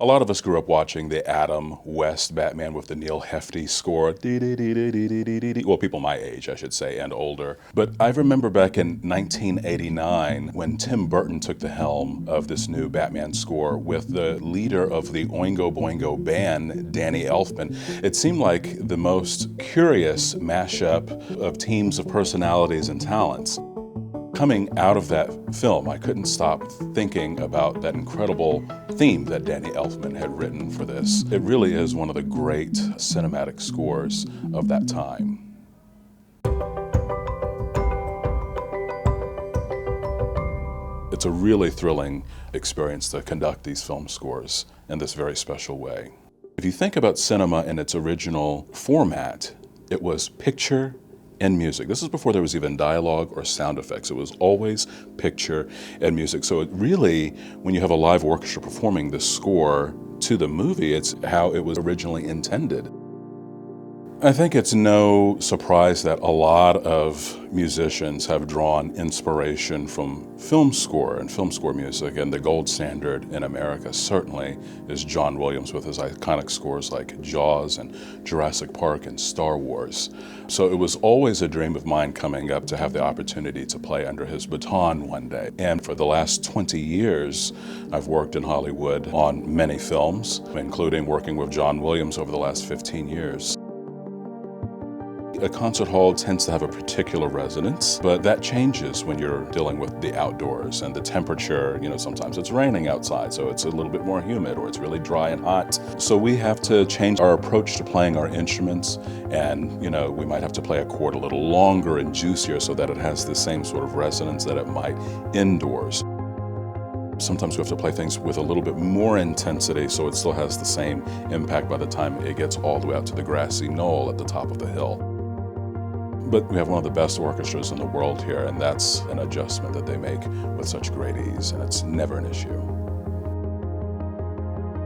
A lot of us grew up watching the Adam West Batman with the Neil Hefti score. Well, people my age, I should say, and older. But I remember back in 1989 when Tim Burton took the helm of this new Batman score with the leader of the Oingo Boingo band, Danny Elfman. It seemed like the most curious mashup of teams of personalities and talents. Coming out of that film, I couldn't stop thinking about that incredible theme that Danny Elfman had written for this. It really is one of the great cinematic scores of that time. It's a really thrilling experience to conduct these film scores in this very special way. If you think about cinema in its original format, it was picture and music. This is before there was even dialogue or sound effects. It was always picture and music. So it really, when you have a live orchestra performing the score to the movie, it's how it was originally intended. I think it's no surprise that a lot of musicians have drawn inspiration from film score and film score music, and the gold standard in America certainly is John Williams with his iconic scores like Jaws and Jurassic Park and Star Wars. So it was always a dream of mine coming up to have the opportunity to play under his baton one day. And for the last 20 years, I've worked in Hollywood on many films, including working with John Williams over the last 15 years. A concert hall tends to have a particular resonance, but that changes when you're dealing with the outdoors and the temperature. Sometimes it's raining outside, so it's a little bit more humid, or it's really dry and hot. So we have to change our approach to playing our instruments, and we might have to play a chord a little longer and juicier so that it has the same sort of resonance that it might indoors. Sometimes we have to play things with a little bit more intensity so it still has the same impact by the time it gets all the way out to the grassy knoll at the top of the hill. But we have one of the best orchestras in the world here, and that's an adjustment that they make with such great ease, and it's never an issue.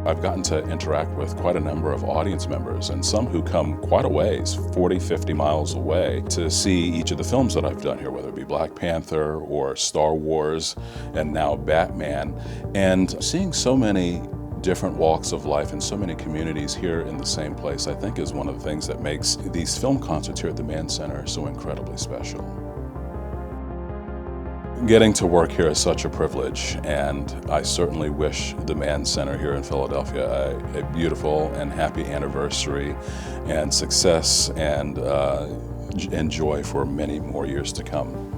I've gotten to interact with quite a number of audience members, and some who come quite a ways, 40, 50 miles away, to see each of the films that I've done here, whether it be Black Panther or Star Wars, and now Batman. And seeing so many different walks of life and so many communities here in the same place, I think is one of the things that makes these film concerts here at the Mann Center so incredibly special. Getting to work here is such a privilege, and I certainly wish the Mann Center here in Philadelphia a beautiful and happy anniversary and success and joy for many more years to come.